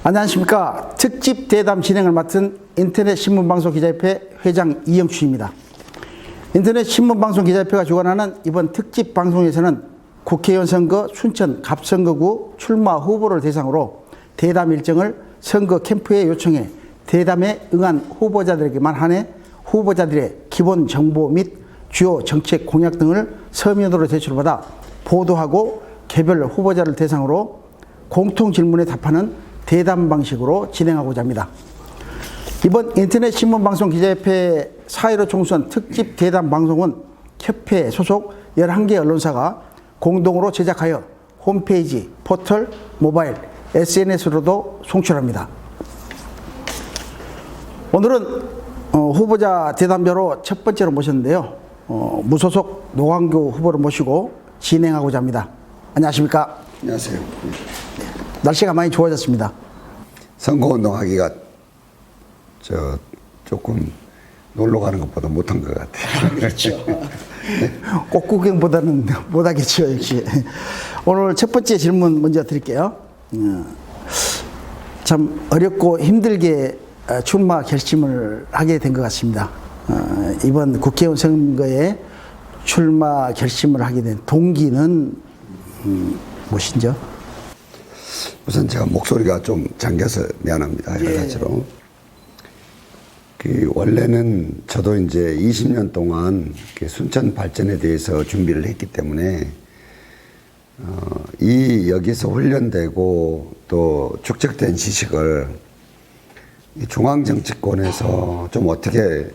안녕하십니까. 특집 대담 진행을 맡은 인터넷 신문방송 기자협회 회장 이영춘입니다. 인터넷 신문방송 기자협회가 주관하는 이번 특집 방송에서는 국회의원 선거 순천 갑선거구 출마 후보를 대상으로 대담 일정을 선거 캠프에 요청해 대담에 응한 후보자들에게만 한해 후보자들의 기본 정보 및 주요 정책 공약 등을 서면으로 제출받아 보도하고 개별 후보자를 대상으로 공통 질문에 답하는 대담 방식으로 진행하고자 합니다. 이번 인터넷 신문방송 기자협회 4.15 총선 특집 대담 방송은 협회 소속 11개 언론사가 공동으로 제작하여 홈페이지, 포털, 모바일, SNS로도 송출합니다. 오늘은 후보자 대담자로 첫 번째로 모셨는데요. 무소속 노광교 후보를 모시고 진행하고자 합니다. 안녕하십니까? 안녕하세요. 날씨가 많이 좋아졌습니다. 선거운동하기가 조금 놀러 가는 것보다 못한 것 같아요. 그렇죠. 꽃구경보다는 못하겠죠, 역시. 오늘 첫 번째 질문 먼저 드릴게요. 참 어렵고 힘들게 출마 결심을 하게 된 것 같습니다. 이번 국회의원 선거에 출마 결심을 하게 된 동기는 무엇인죠? 우선 제가 목소리가 좀 잠겨서 미안합니다. 여러 가지로. 원래는 저도 이제 20년 동안 순천 발전에 대해서 준비를 했기 때문에 여기서 훈련되고 또 축적된 지식을 중앙정치권에서 좀 어떻게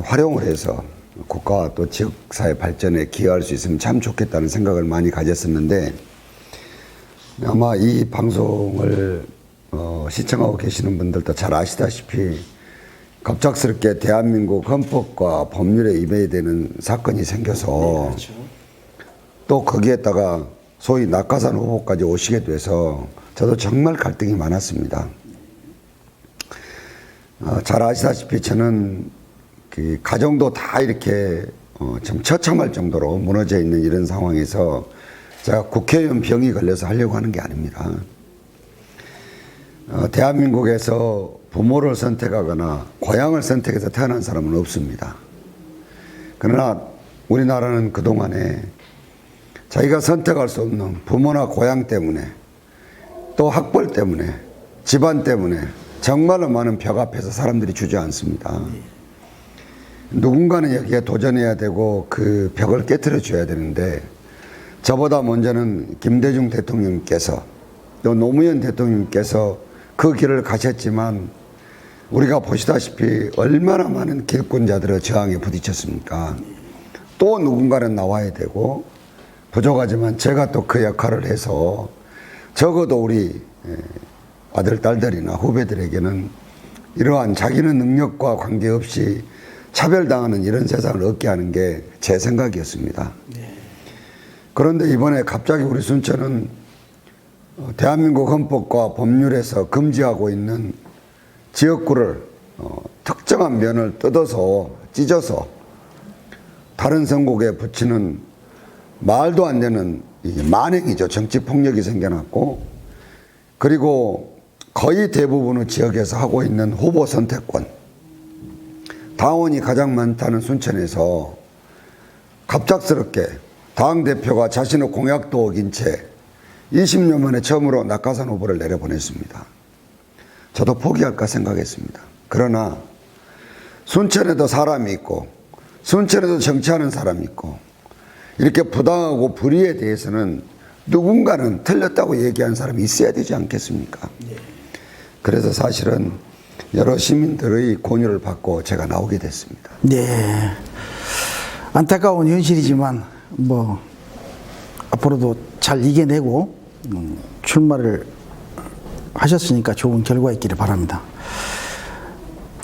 활용을 해서 국가와 또 지역사회 발전에 기여할 수 있으면 참 좋겠다는 생각을 많이 가졌었는데, 아마 이 방송을 시청하고 계시는 분들도 잘 아시다시피 갑작스럽게 대한민국 헌법과 법률에 위배되는 되는 사건이 생겨서 네, 그렇죠. 또 거기에다가 소위 낙하산 후보까지 오시게 돼서 저도 정말 갈등이 많았습니다. 잘 아시다시피 저는 가정도 다 이렇게 참 처참할 정도로 무너져 있는 이런 상황에서 제가 국회의원 병이 걸려서 하려고 하는 게 아닙니다. 대한민국에서 부모를 선택하거나 고향을 선택해서 태어난 사람은 없습니다. 그러나 우리나라는 그동안에 자기가 선택할 수 없는 부모나 고향 때문에 또 학벌 때문에 집안 때문에 정말로 많은 벽 앞에서 사람들이 주저앉습니다. 누군가는 여기에 도전해야 되고 그 벽을 깨트려 줘야 되는데, 저보다 먼저는 김대중 대통령께서 또 노무현 대통령께서 그 길을 가셨지만 우리가 보시다시피 얼마나 많은 길권자들의 저항에 부딪혔습니까? 또 누군가는 나와야 되고, 부족하지만 제가 또 그 역할을 해서 적어도 우리 아들, 딸들이나 후배들에게는 이러한 자기는 능력과 관계없이 차별당하는 이런 세상을 얻게 하는 게 제 생각이었습니다. 그런데 이번에 갑자기 우리 순천은 대한민국 헌법과 법률에서 금지하고 있는 지역구를 특정한 면을 뜯어서 찢어서 다른 선곡에 붙이는 말도 안 되는 만행이죠. 정치폭력이 생겨났고, 그리고 거의 대부분의 지역에서 하고 있는 후보 선택권, 당원이 가장 많다는 순천에서 갑작스럽게 당대표가 자신의 공약도 어긴 채 20년 만에 처음으로 낙하산 후보를 내려보냈습니다. 저도 포기할까 생각했습니다. 그러나 순천에도 사람이 있고 순천에도 정치하는 사람이 있고, 이렇게 부당하고 불의에 대해서는 누군가는 틀렸다고 얘기한 사람이 있어야 되지 않겠습니까? 그래서 사실은 여러 시민들의 권유를 받고 제가 나오게 됐습니다. 네. 안타까운 현실이지만 앞으로도 잘 이겨내고 출마를 하셨으니까 좋은 결과 있기를 바랍니다.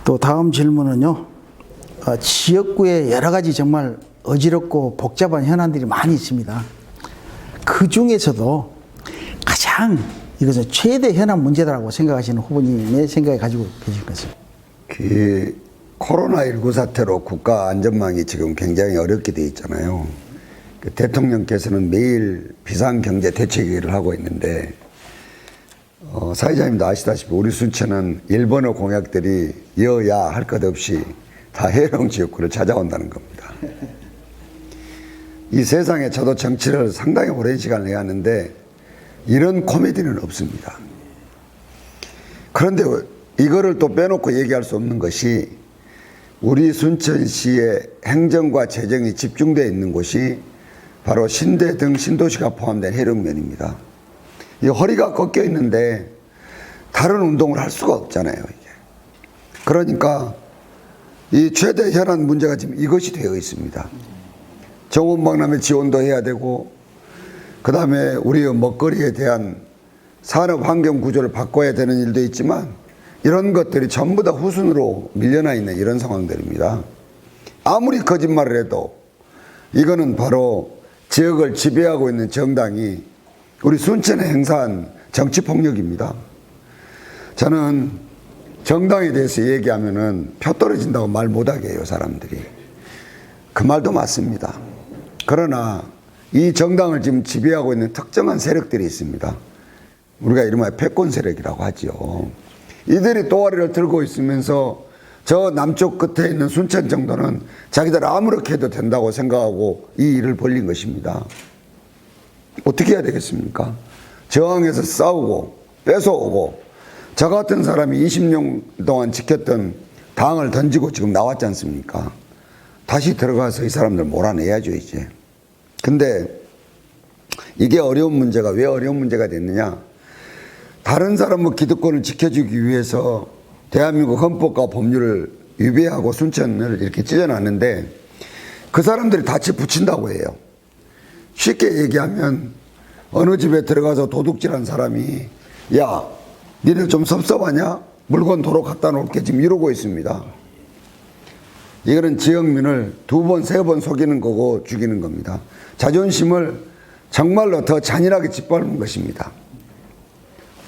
또 다음 질문은요. 지역구에 여러 가지 정말 어지럽고 복잡한 현안들이 많이 있습니다. 그 중에서도 가장 이것은 최대 현안 문제다라고 생각하시는 후보님의 생각을 가지고 계실 것입니다. 코로나19 사태로 국가 안전망이 지금 굉장히 어렵게 돼 있잖아요. 대통령께서는 매일 비상경제 대책회의를 하고 있는데 사회자님도 아시다시피 우리 순천은 일본어 공약들이 여야 할 것 없이 다 해령 지역구를 찾아온다는 겁니다. 이 세상에 저도 정치를 상당히 오랜 시간을 해왔는데 이런 코미디는 없습니다. 그런데 이거를 또 빼놓고 얘기할 수 없는 것이 우리 순천시의 행정과 재정이 집중되어 있는 곳이 바로 신대 등 신도시가 포함된 해령면입니다. 이 허리가 꺾여 있는데 다른 운동을 할 수가 없잖아요, 이게. 그러니까 이 최대 현안 문제가 지금 이것이 되어 있습니다. 정원박람회 지원도 해야 되고, 그 다음에 우리의 먹거리에 대한 산업 환경 구조를 바꿔야 되는 일도 있지만, 이런 것들이 전부 다 후순으로 밀려나 있는 이런 상황들입니다. 아무리 거짓말을 해도 이거는 바로 지역을 지배하고 있는 정당이 우리 순천에 행사한 정치폭력입니다. 저는 정당에 대해서 얘기하면은 표 떨어진다고 말 못하게 해요, 사람들이. 그 말도 맞습니다. 그러나 이 정당을 지금 지배하고 있는 특정한 세력들이 있습니다. 우리가 이름하여 패권 세력이라고 하죠. 이들이 또아리를 들고 있으면서 저 남쪽 끝에 있는 순천 정도는 자기들 아무렇게 해도 된다고 생각하고 이 일을 벌린 것입니다. 어떻게 해야 되겠습니까? 저항해서 싸우고 뺏어오고, 저 같은 사람이 20년 동안 지켰던 당을 던지고 지금 나왔지 않습니까? 다시 들어가서 이 사람들 몰아내야죠, 이제. 근데 이게 어려운 문제가 왜 어려운 문제가 됐느냐? 다른 사람의 기득권을 지켜주기 위해서 대한민국 헌법과 법률을 위배하고 순천을 이렇게 찢어놨는데 그 사람들이 다치 붙인다고 해요. 쉽게 얘기하면 어느 집에 들어가서 도둑질한 사람이 야, 니네 좀 섭섭하냐? 물건 도로 갖다 놓을게 지금 이러고 있습니다. 이거는 지역민을 2번, 3번 속이는 거고 죽이는 겁니다. 자존심을 정말로 더 잔인하게 짓밟은 것입니다.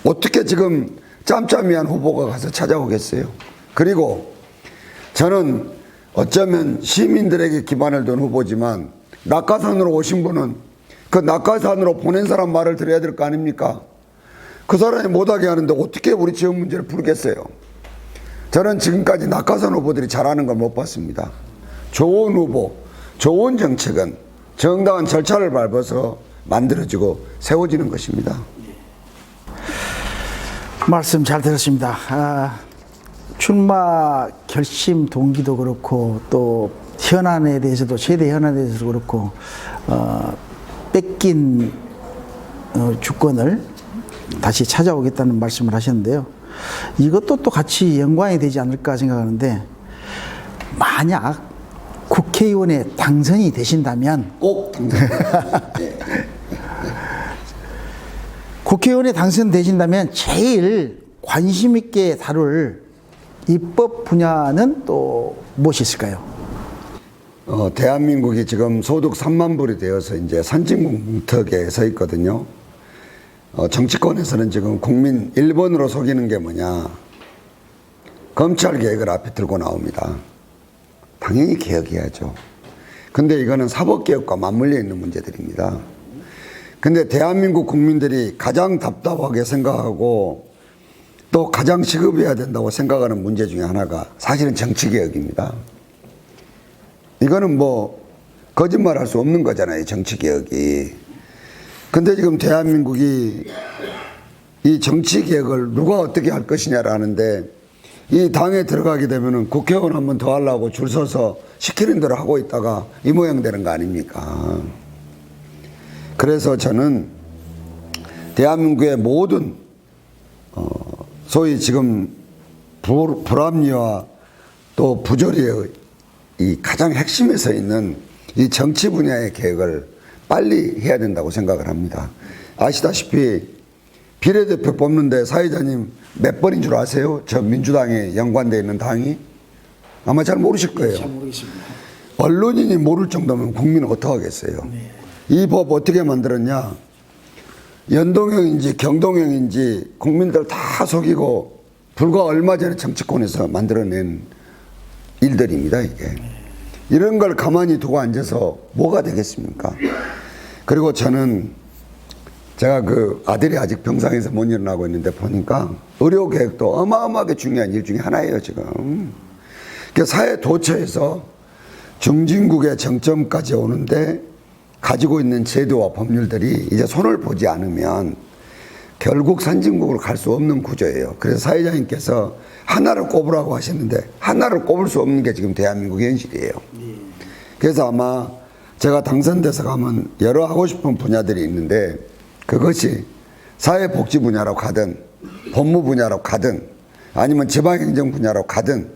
어떻게 지금 짬짬이한 후보가 가서 찾아오겠어요? 그리고 저는 어쩌면 시민들에게 기반을 둔 후보지만 낙하산으로 오신 분은 그 낙하산으로 보낸 사람 말을 들어야 될 거 아닙니까? 그 사람이 못하게 하는데 어떻게 우리 지역 문제를 풀겠어요? 저는 지금까지 낙하산 후보들이 잘하는 걸 못 봤습니다. 좋은 후보, 좋은 정책은 정당한 절차를 밟아서 만들어지고 세워지는 것입니다. 말씀 잘 들었습니다. 출마 결심 동기도 그렇고 또 현안에 대해서도 세대 현안에 대해서도 그렇고 뺏긴 주권을 다시 찾아오겠다는 말씀을 하셨는데요. 이것도 또 같이 연관이 되지 않을까 생각하는데, 만약 국회의원에 당선이 되신다면 꼭 국회의원에 당선되신다면 제일 관심 있게 다룰 입법 분야는 또 무엇이 있을까요? 대한민국이 지금 소득 3만 불이 되어서 이제 선진국 문턱에 서 있거든요. 정치권에서는 지금 국민 1번으로 속이는 게 뭐냐? 검찰 개혁을 앞에 들고 나옵니다. 당연히 개혁해야죠. 근데 이거는 사법개혁과 맞물려 있는 문제들입니다. 근데 대한민국 국민들이 가장 답답하게 생각하고 또 가장 시급해야 된다고 생각하는 문제 중에 하나가 사실은 정치개혁입니다. 이거는 뭐 거짓말 할 수 없는 거잖아요, 정치개혁이. 근데 지금 대한민국이 이 정치개혁을 누가 어떻게 할 것이냐라는데, 이 당에 들어가게 되면은 국회의원 한 번 더 하려고 줄 서서 시키는 대로 하고 있다가 이 모양 되는 거 아닙니까? 그래서 저는 대한민국의 모든 소위 지금 불합리와 또 부조리의 이 가장 핵심에 서 있는 이 정치 분야의 개혁을 빨리 해야 된다고 생각을 합니다. 아시다시피 비례대표 뽑는데 사회자님 몇 번인 줄 아세요? 저 민주당에 연관되어 있는 당이? 아마 잘 모르실 거예요. 잘 모르겠습니다. 언론인이 모를 정도면 국민은 어떡하겠어요? 네. 이 법 어떻게 만들었냐? 연동형인지 경동형인지 국민들 다 속이고 불과 얼마 전에 정치권에서 만들어낸 일들입니다, 이게. 이런 걸 가만히 두고 앉아서 뭐가 되겠습니까? 그리고 저는 제가 그 아들이 아직 병상에서 못 일어나고 있는데 보니까 의료 계획도 어마어마하게 중요한 일 중에 하나예요, 지금. 그 사회 도처에서 중진국의 정점까지 오는데 가지고 있는 제도와 법률들이 이제 손을 보지 않으면 결국 선진국으로 갈 수 없는 구조예요. 그래서 사회자님께서 하나를 꼽으라고 하셨는데 하나를 꼽을 수 없는 게 지금 대한민국 현실이에요. 그래서 아마 제가 당선돼서 가면 여러 하고 싶은 분야들이 있는데 그것이 사회복지 분야로 가든 법무 분야로 가든 아니면 지방행정 분야로 가든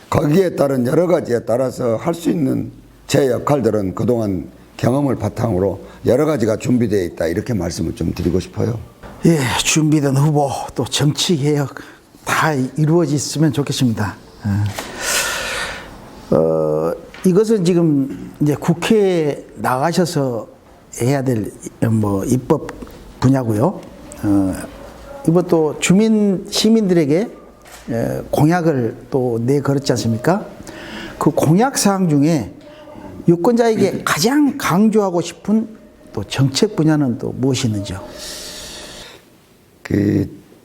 거기에 따른 여러 가지에 따라서 할 수 있는 제 역할들은 그동안 경험을 바탕으로 여러 가지가 준비되어 있다 이렇게 말씀을 좀 드리고 싶어요. 예, 준비된 후보 또 정치 개혁 다 이루어졌으면 좋겠습니다. 이것은 지금 이제 국회에 나가셔서 해야 될 뭐 입법 분야고요. 이번 또 시민들에게 공약을 또 내걸었지 않습니까? 그 공약 사항 중에 유권자에게 가장 강조하고 싶은 또 정책 분야는 또 무엇이 있는지요?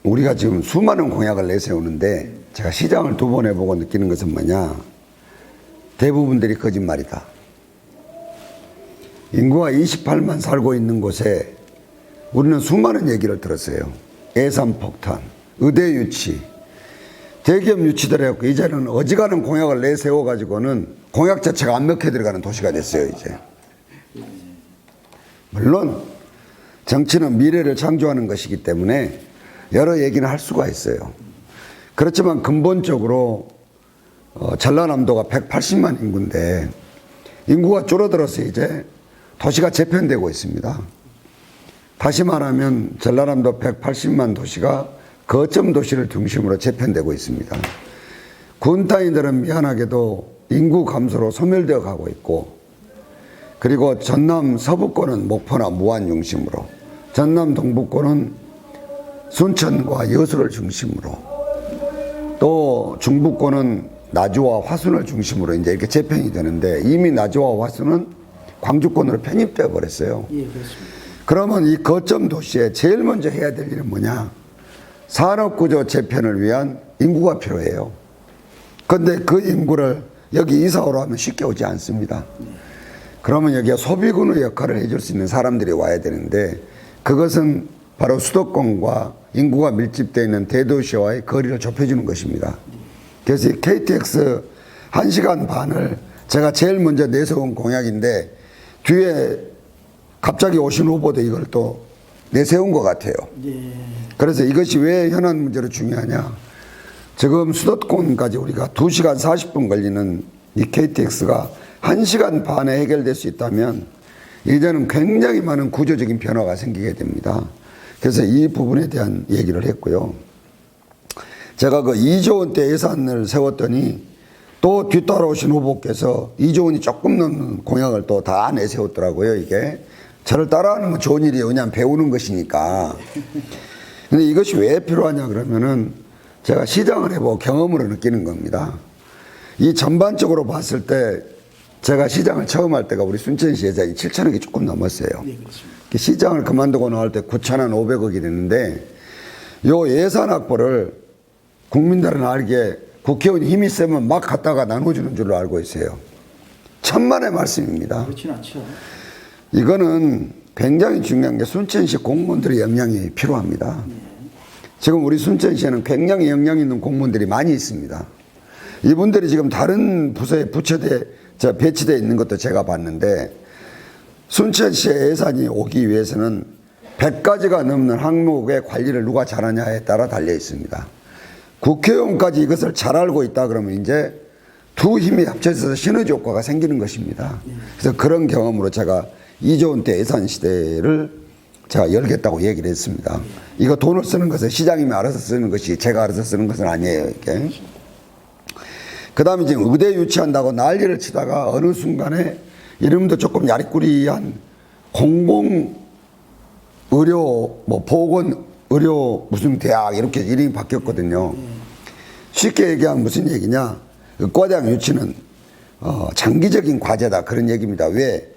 우리가 지금 수많은 공약을 내세우는데 제가 시장을 2번 해보고 느끼는 것은 뭐냐? 대부분들이 거짓말이다. 인구가 28만 살고 있는 곳에 우리는 수많은 얘기를 들었어요. 예산 폭탄, 의대 유치, 대기업 유치들 해갖고 이제는 어지간한 공약을 내세워가지고는 공약 자체가 안 먹혀 들어가는 도시가 됐어요, 이제. 물론 정치는 미래를 창조하는 것이기 때문에 여러 얘기는 할 수가 있어요. 그렇지만 근본적으로 전라남도가 180만 인구인데 인구가 줄어들어서 이제 도시가 재편되고 있습니다. 다시 말하면 전라남도 180만 도시가 거점 도시를 중심으로 재편되고 있습니다. 군 따위들은 미안하게도 인구 감소로 소멸되어 가고 있고 그리고 전남 서부권은 목포나 무안 중심으로 전남 동부권은 순천과 여수를 중심으로 또 중부권은 나주와 화순을 중심으로 이제 이렇게 재편이 되는데 이미 나주와 화순은 광주권으로 편입되어 버렸어요. 예, 그렇습니다. 그러면 이 거점 도시에 제일 먼저 해야 될 일은 뭐냐? 산업구조 재편을 위한 인구가 필요해요. 그런데 그 인구를 여기 이사 오라 하면 쉽게 오지 않습니다. 그러면 여기에 소비군의 역할을 해줄 수 있는 사람들이 와야 되는데 그것은 바로 수도권과 인구가 밀집되어 있는 대도시와의 거리를 좁혀주는 것입니다. 그래서 이 KTX 1시간 반을 제가 제일 먼저 내세운 공약인데 뒤에 갑자기 오신 후보도 이걸 또 내세운 것 같아요. 그래서 이것이 왜 현안 문제로 중요하냐. 지금 수도권까지 우리가 2시간 40분 걸리는 이 KTX가 1시간 반에 해결될 수 있다면 이제는 굉장히 많은 구조적인 변화가 생기게 됩니다. 그래서 이 부분에 대한 얘기를 했고요. 제가 그 2조 원대 예산을 세웠더니 또 뒤따라오신 후보께서 2조 원이 조금 넘는 공약을 또 다 내세웠더라고요, 이게. 저를 따라하는 건 좋은 일이에요. 그냥 배우는 것이니까. 근데 이것이 왜 필요하냐 그러면은 제가 시장을 해보고 경험으로 느끼는 겁니다. 이 전반적으로 봤을 때 제가 시장을 처음 할 때가 우리 순천시 예산이 7천억이 조금 넘었어요. 시장을 그만두고 나올 때 9,500억이 됐는데 요 예산 확보를 국민들은 알기에 국회의원이 힘이 세면 막 갖다가 나눠주는 줄로 알고 있어요. 천만의 말씀입니다. 그렇진 않죠. 이거는 굉장히 중요한 게 순천시 공무원들의 역량이 필요합니다. 지금 우리 순천시에는 굉장히 역량 있는 공무원들이 많이 있습니다. 이분들이 지금 다른 부서에 배치되어 있는 것도 제가 봤는데 순천시의 예산이 오기 위해서는 100가지가 넘는 항목의 관리를 누가 잘하냐에 따라 달려 있습니다. 국회의원까지 이것을 잘 알고 있다 그러면 이제 두 힘이 합쳐져서 시너지 효과가 생기는 것입니다. 그래서 그런 경험으로 제가 2조 원대 예산 시대를 제가 열겠다고 얘기를 했습니다. 이거 돈을 쓰는 것은 시장님이 알아서 쓰는 것이 제가 알아서 쓰는 것은 아니에요. 이렇게. 그 다음에 지금 의대 유치한다고 난리를 치다가 어느 순간에 이름도 조금 야리꾸리한 공공의료, 뭐 보건의료 무슨 대학 이렇게 이름이 바뀌었거든요. 쉽게 얘기하면 무슨 얘기냐. 그 과대학 유치는 장기적인 과제다 그런 얘기입니다. 왜?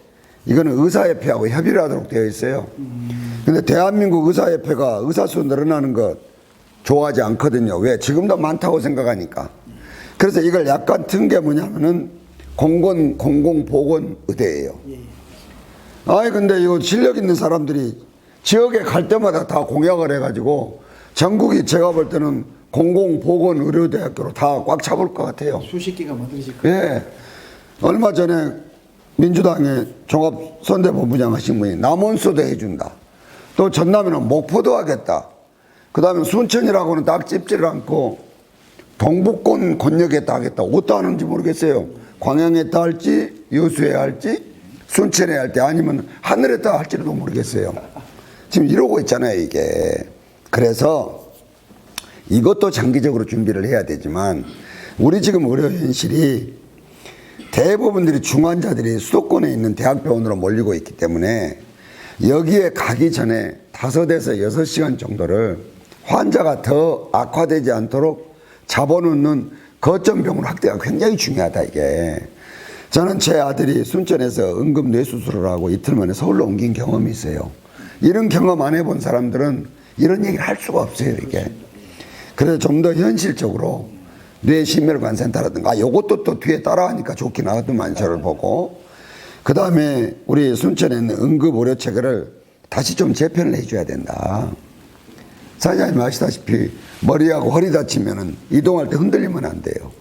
이거는 의사협회하고 협의를 하도록 되어 있어요. 근데 대한민국 의사협회가 의사수 늘어나는 것 좋아하지 않거든요. 왜? 지금도 많다고 생각하니까. 그래서 이걸 약간 튼 게 뭐냐면은 공공보건의대예요. 아니 근데 이거 실력 있는 사람들이 지역에 갈 때마다 다 공약을 해가지고 전국이 제가 볼 때는 공공보건의료대학교로 다 꽉 차볼 것 같아요. 수십 개가 만들어질 거예요. 예. 얼마 전에 민주당의 종합선대본부장 하신 분이 남원소도 해준다. 또 전남에는 목포도 하겠다. 그 다음에 순천이라고는 딱 찝지를 않고 동북권 권역에다 하겠다. 어디다 하는지 모르겠어요. 광양에다 할지 여수에 할지 순천에 할지 아니면 하늘에다 할지도 모르겠어요. 지금 이러고 있잖아요 이게. 그래서 이것도 장기적으로 준비를 해야 되지만 우리 지금 의료 현실이 대부분들이 중환자들이 수도권에 있는 대학병원으로 몰리고 있기 때문에 여기에 가기 전에 5에서 6시간 정도를 환자가 더 악화되지 않도록 잡아놓는 거점병원 확대가 굉장히 중요하다 이게. 저는 제 아들이 순천에서 응급뇌수술을 하고 이틀 만에 서울로 옮긴 경험이 있어요. 이런 경험 안 해본 사람들은 이런 얘기를 할 수가 없어요 이게. 그래서 좀 더 현실적으로 뇌심혈관센터라든가 요것도 또 뒤에 따라하니까 좋긴 하더만 저를 보고. 그 다음에 우리 순천에 있는 응급의료체계를 다시 좀 재편을 해줘야 된다. 사장님 아시다시피 머리하고 허리 다치면은 이동할 때 흔들리면 안 돼요.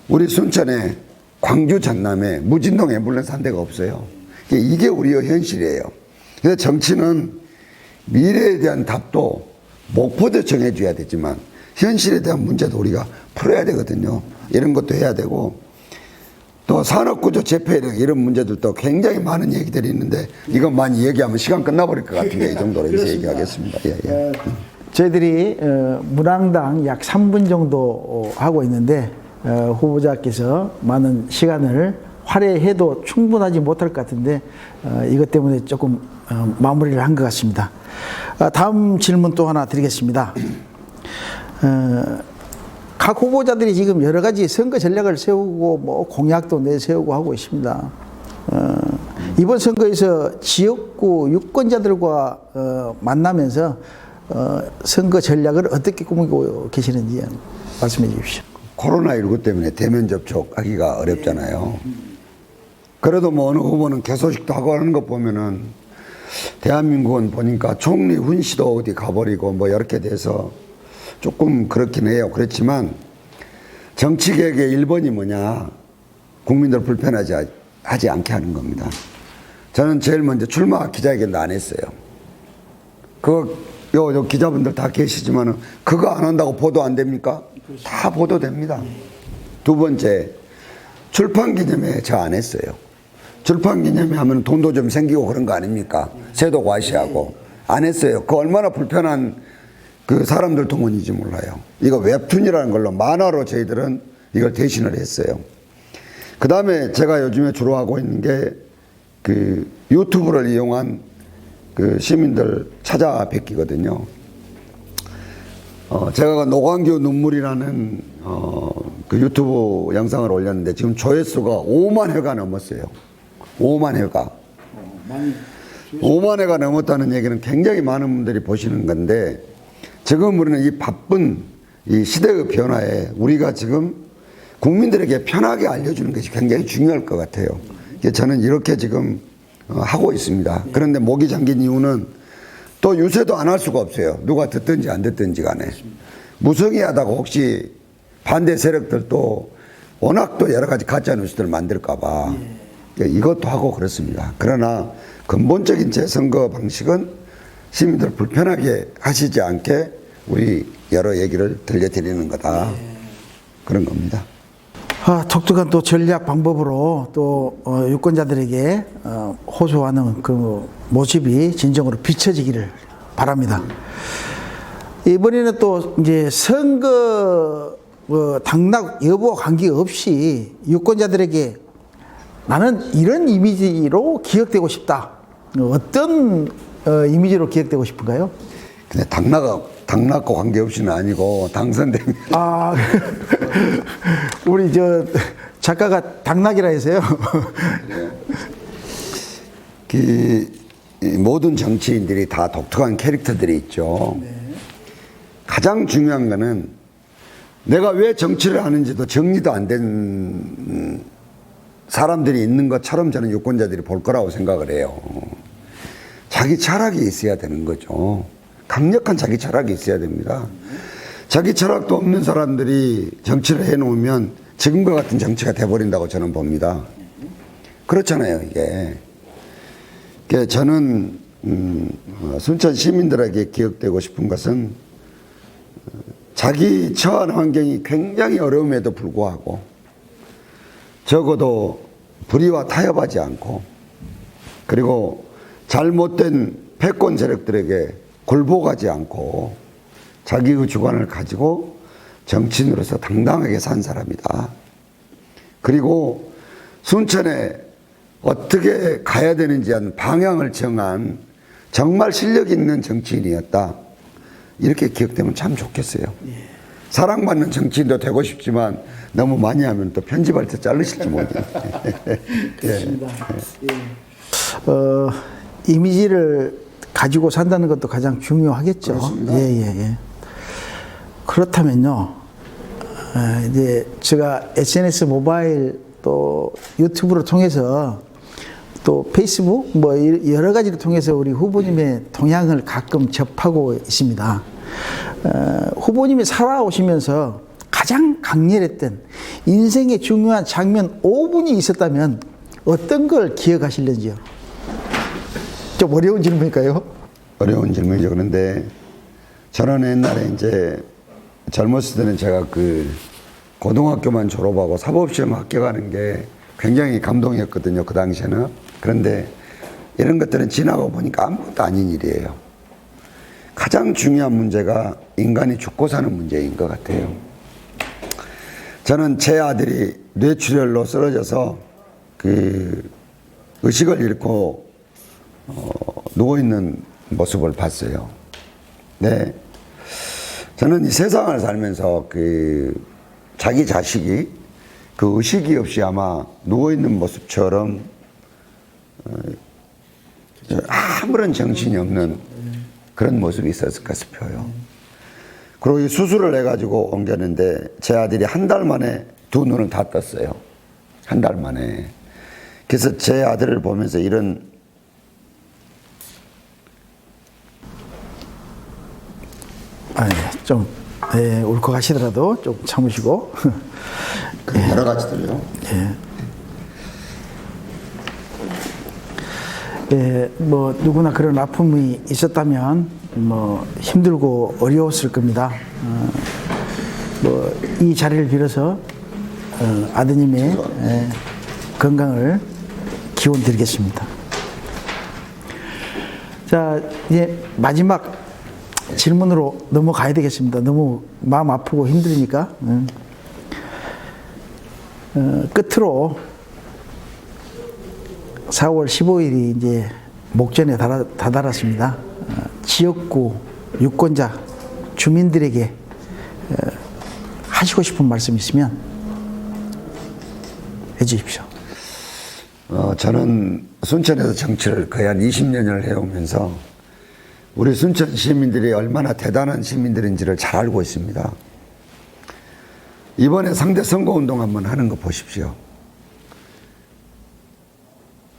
우리 순천에 광주 전남에 무진동 앰뷸런스 한 대가 없어요. 이게 우리의 현실이에요. 그래서 정치는 미래에 대한 답도 목표도 정해줘야 되지만 현실에 대한 문제도 우리가 풀어야 되거든요. 이런 것도 해야 되고 또 산업구조 재편이랑 이런 문제들도 굉장히 많은 얘기들이 있는데 이건 많이 얘기하면 시간 끝나버릴 것 같은데 이 정도로 이제 얘기하겠습니다. 예, 예. 저희들이 문항당 약 3분 정도 하고 있는데 후보자께서 많은 시간을 할애해도 충분하지 못할 것 같은데 이것 때문에 조금 마무리를 한 것 같습니다. 다음 질문 또 하나 드리겠습니다. 각 후보자들이 지금 여러 가지 선거 전략을 세우고 뭐 공약도 내세우고 하고 있습니다. 이번 선거에서 지역구 유권자들과 만나면서 선거 전략을 어떻게 꾸미고 계시는지 말씀해 주십시오. 코로나19 때문에 대면 접촉하기가 어렵잖아요. 그래도 뭐 어느 후보는 개소식도 하고 하는 것 보면은 대한민국은 보니까 총리 훈시도 어디 가버리고 뭐 이렇게 돼서 조금 그렇긴 해요. 그렇지만 정치개혁의 1번이 뭐냐, 국민들 불편하지 하지 않게 하는 겁니다. 저는 제일 먼저 출마 기자회견도 안 했어요. 요 기자분들 다 계시지만은 그거 안 한다고 보도 안 됩니까? 다 보도됩니다. 두 번째, 출판 기념회 저 안 했어요. 출판 기념회 하면 돈도 좀 생기고 그런 거 아닙니까? 세도 과시하고 안 했어요. 그 얼마나 불편한 그 사람들 동원인지 몰라요. 이거 웹툰이라는 걸로 만화로 저희들은 이걸 대신을 했어요. 그 다음에 제가 요즘에 주로 하고 있는 게 그 유튜브를 이용한 그 시민들 찾아뵙기거든요. 제가 노광규 눈물이라는 그 유튜브 영상을 올렸는데 지금 조회수가 5만 회가 넘었어요. 5만 회가. 5만 회가 넘었다는 얘기는 굉장히 많은 분들이 보시는 건데 지금 우리는 이 바쁜 이 시대의 변화에 우리가 지금 국민들에게 편하게 알려주는 것이 굉장히 중요할 것 같아요. 저는 이렇게 지금 하고 있습니다. 그런데 목이 잠긴 이유는 또 유세도 안 할 수가 없어요. 누가 듣든지 안 듣든지 간에. 무성의하다고 혹시 반대 세력들도 워낙 또 여러 가지 가짜 뉴스들을 만들까 봐 이것도 하고 그렇습니다. 그러나 근본적인 재선거 방식은 시민들 불편하게 하시지 않게 우리 여러 얘기를 들려드리는 거다. 그런 겁니다. 독특한 또 전략 방법으로 또 유권자들에게 호소하는 그 모습이 진정으로 비춰지기를 바랍니다. 이번에는 또 이제 선거 당락 여부와 관계없이 유권자들에게 나는 이런 이미지로 기억되고 싶다. 어떤 이미지로 기억되고 싶은가요? 근데 당락과 관계없이는 아니고 당선되면. 우리 저 작가가 당락이라 해서요. 이 모든 정치인들이 다 독특한 캐릭터들이 있죠. 가장 중요한 거는 내가 왜 정치를 하는지도 정리도 안 된 사람들이 있는 것처럼 저는 유권자들이 볼 거라고 생각을 해요. 자기 철학이 있어야 되는 거죠. 강력한 자기 철학이 있어야 됩니다. 자기 철학도 없는 사람들이 정치를 해놓으면 지금과 같은 정치가 돼버린다고 저는 봅니다. 그렇잖아요, 이게. 저는 순천 시민들에게 기억되고 싶은 것은 자기 처한 환경이 굉장히 어려움에도 불구하고 적어도 불의와 타협하지 않고 그리고 잘못된 패권 세력들에게 굴복하지 않고 자기의 주관을 가지고 정치인으로서 당당하게 산 사람이다. 그리고 순천에 어떻게 가야 되는지 한 방향을 정한 정말 실력 있는 정치인이었다. 이렇게 기억되면 참 좋겠어요. 사랑받는 정치인도 되고 싶지만 너무 많이 하면 또 편집할 때 자르실지 모르겠네요. 그렇습니다. 이미지를 가지고 산다는 것도 가장 중요하겠죠. 그렇습니다. 예. 그렇다면요, 이제 제가 SNS 모바일 또 유튜브를 통해서 또 페이스북 뭐 여러 가지를 통해서 우리 후보님의 동향을 가끔 접하고 있습니다. 후보님이 살아오시면서 가장 강렬했던 인생의 중요한 장면 5분이 있었다면 어떤 걸 기억하실는지요? 좀 어려운 질문일까요? 어려운 질문이죠. 그런데 저는 옛날에 이제 젊었을 때는 제가 그 고등학교만 졸업하고 사법시험 합격하는 게 굉장히 감동이었거든요. 그 당시에는. 그런데 이런 것들은 지나고 보니까 아무것도 아닌 일이에요. 가장 중요한 문제가 인간이 죽고 사는 문제인 것 같아요. 저는 제 아들이 뇌출혈로 쓰러져서 그 의식을 잃고 누워있는 모습을 봤어요. 네. 저는 이 세상을 살면서 그 자기 자식이 그 의식이 없이 아마 누워있는 모습처럼 아무런 정신이 없는 그런 모습이 있었을까 싶어요. 그리고 이 수술을 해가지고 옮겼는데 제 아들이 한 달 만에 두 눈을 다 떴어요. 한 달 만에. 그래서 제 아들을 보면서 이런 좀 울컥하시더라도 좀 참으시고. 여러 가지들요. 뭐 누구나 그런 아픔이 있었다면 뭐 힘들고 어려웠을 겁니다. 뭐 이 자리를 빌어서 아드님의 건강을 기원드리겠습니다. 자, 이제 마지막 질문으로 넘어가야 되겠습니다. 너무 마음 아프고 힘드니까. 끝으로 4월 15일이 이제 목전에 다다랐습니다. 지역구 유권자 주민들에게 하시고 싶은 말씀 있으면 해주십시오. 저는 순천에서 정치를 거의 한 20년을 해오면서 우리 순천 시민들이 얼마나 대단한 시민들인지를 잘 알고 있습니다. 이번에 상대 선거운동 한번 하는 거 보십시오.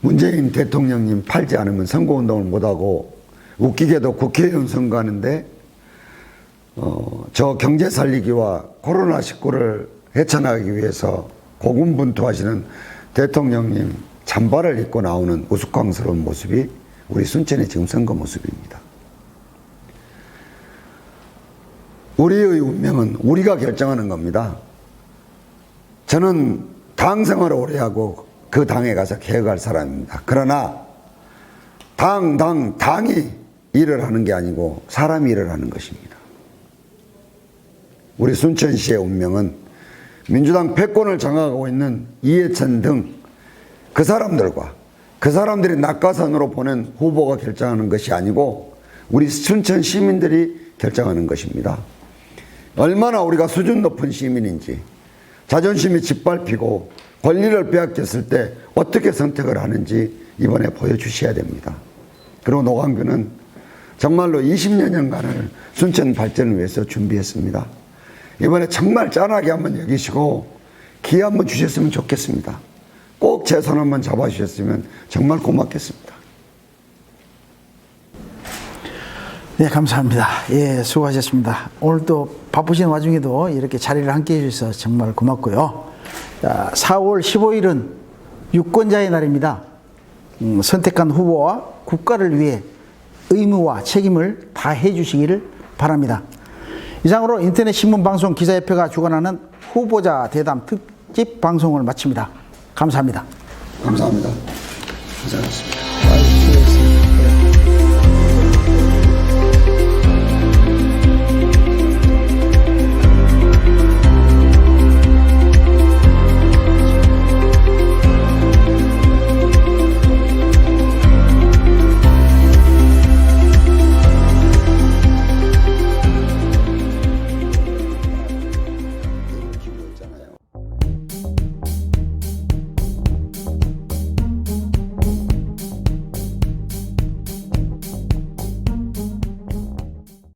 문재인 대통령님 팔지 않으면 선거운동을 못하고 웃기게도 국회의원 선거하는데 저 경제 살리기와 코로나19를 헤쳐나가기 위해서 고군분투하시는 대통령님 잠바를 입고 나오는 우스꽝스러운 모습이 우리 순천의 지금 선거 모습입니다. 우리의 운명은 우리가 결정하는 겁니다. 저는 당 생활을 오래 하고 그 당에 가서 개혁할 사람입니다. 그러나 당이 일을 하는 게 아니고 사람이 일을 하는 것입니다. 우리 순천시의 운명은 민주당 패권을 장악하고 있는 이해찬 등 그 사람들과 그 사람들이 낙하산으로 보낸 후보가 결정하는 것이 아니고 우리 순천 시민들이 결정하는 것입니다. 얼마나 우리가 수준 높은 시민인지, 자존심이 짓밟히고 권리를 빼앗겼을 때 어떻게 선택을 하는지 이번에 보여주셔야 됩니다. 그리고 노광규는 정말로 20여 년간을 순천 발전을 위해서 준비했습니다. 이번에 정말 짠하게 한번 여기시고 기회 한번 주셨으면 좋겠습니다. 꼭 제 손 한번 잡아주셨으면 정말 고맙겠습니다. 네, 감사합니다. 예, 수고하셨습니다. 오늘 또 바쁘신 와중에도 이렇게 자리를 함께 해주셔서 정말 고맙고요. 자, 4월 15일은 유권자의 날입니다. 선택한 후보와 국가를 위해 의무와 책임을 다해 주시기를 바랍니다. 이상으로 인터넷 신문방송 기자협회가 주관하는 후보자 대담 특집 방송을 마칩니다. 감사합니다. 감사합니다. 고생하셨습니다.